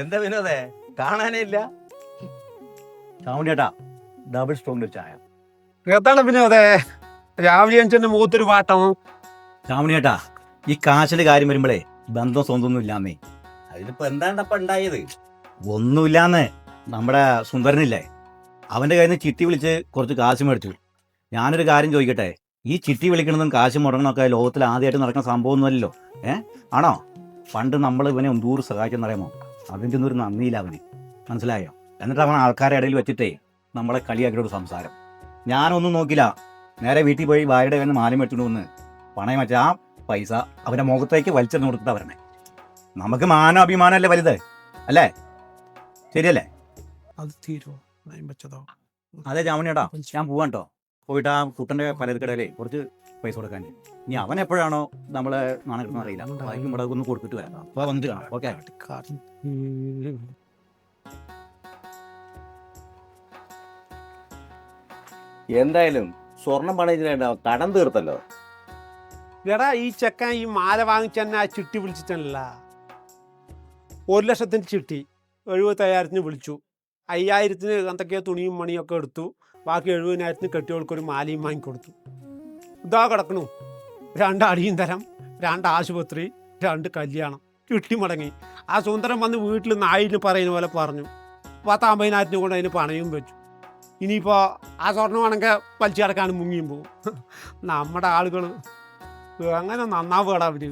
എന്താ വിനോദേ കാണാനേ ഇല്ല? ചാമുണ്ടിയേട്ടാ ഡബിൾ സ്ട്രോങ് ചായ. എന്താണ് പിന്നെ അതെ രാവിലെ എന്റെ മുഖത്തൊരു പാട്ടം. ചാമുണ്ടിയേട്ടാ ഈ കാശിന്റെ കാര്യം വരുമ്പോഴേ ബന്ധം സ്വന്തമൊന്നും ഇല്ലാന്നേ. അതിലിപ്പോ എന്താണ്ടപ്പ ഉണ്ടായത്? ഒന്നുമില്ലാന്ന്. നമ്മുടെ സുന്ദരനില്ലേ, അവന്റെ കയ്യിൽ നിന്ന് ചിട്ടി വിളിച്ച് കുറച്ച് കാശ് മേടിച്ചു. ഞാനൊരു കാര്യം ചോദിക്കട്ടെ, ഈ ചിട്ടി വിളിക്കണതും കാശ് മുടങ്ങണമൊക്കെ ലോകത്തിൽ ആദ്യമായിട്ട് നടക്കുന്ന സംഭവമൊന്നുമല്ലോ. ആണോ? പണ്ട് നമ്മൾ ഇവനെ എന്തൂർ സഹായിച്ചെന്നറിയാമോ? അതിൻ്റെ ഒന്നും ഒരു നന്ദിയില്ല അവന്, മനസ്സിലായോ? എന്നിട്ട് അവൻ ആൾക്കാരുടെ ഇടയിൽ വെച്ചിട്ടേ നമ്മളെ കളിയാക്കിയൊരു സംസാരം. ഞാനൊന്നും നോക്കില്ല, നേരെ വീട്ടിൽ പോയി ഭാര്യയുടെ കയ്യിൽ നിന്ന് മാലം മേടിച്ചുകൊണ്ട് വന്ന് പണയം വെച്ച ആ പൈസ അവൻ്റെ മുഖത്തേക്ക് വലിച്ചെറിഞ്ഞ് കൊടുത്തിട്ടാ വരണേ. നമുക്ക് മാനോ അഭിമാനമല്ലേ വലുത്, അല്ലേ? ശരിയല്ലേ? അത് തീരുവോ വെച്ചതോ? അതെ ചാമുണ്ണിയേട്ടാ, ഞാൻ പോവാൻ കേട്ടോ. പോയിട്ട് ആ കുട്ടൻ്റെ പലചരക്കടയിലേ കുറച്ച് പൈസ കൊടുക്കാൻ. ഇനി അവൻ എപ്പോഴാണോ നമ്മളെ നാണക്കെന്ന് അറിയില്ല, അതിന് ഇവിടെ ഒന്ന് കൊടുത്തിട്ട് വരാം. അപ്പോൾ വന്നിട്ട് കാണാം. ഓക്കെ. എന്തായാലും സ്വർണം പണയത്തിനുണ്ടാവും, കടം തീർത്തല്ലോ. എടാ ഈ ചെക്കൻ ഈ മാല വാങ്ങിച്ചെന്നെ ആ ചിട്ടി വിളിച്ചിട്ടല്ല. 1,00,000 ചിട്ടി 75,000 വിളിച്ചു. 5,000 എന്തൊക്കെയോ തുണിയും മണിയൊക്കെ എടുത്തു. ബാക്കി 70,000 കെട്ടിയോൾക്കൊരു മാലയും വാങ്ങിക്കൊടുത്തു. ഇതാ കിടക്കണു 2 അടിയന്തരം, 2 ആശുപത്രി, 2 കല്യാണം. ചിട്ടി മുടങ്ങി. ആ സുന്ദരം വന്ന് വീട്ടിൽ നായിന് പറയുന്ന പോലെ പറഞ്ഞു. 50,000 കൊണ്ട് അതിന് പണയും വെച്ചു. ഇനിയിപ്പോൾ ആ സ്വർണ്ണമാണെങ്കിൽ വലിച്ചു കിടക്കാനും മുങ്ങിയും പോകും. നമ്മുടെ ആളുകൾ അങ്ങനെ നന്നാവുകടാ അവർ.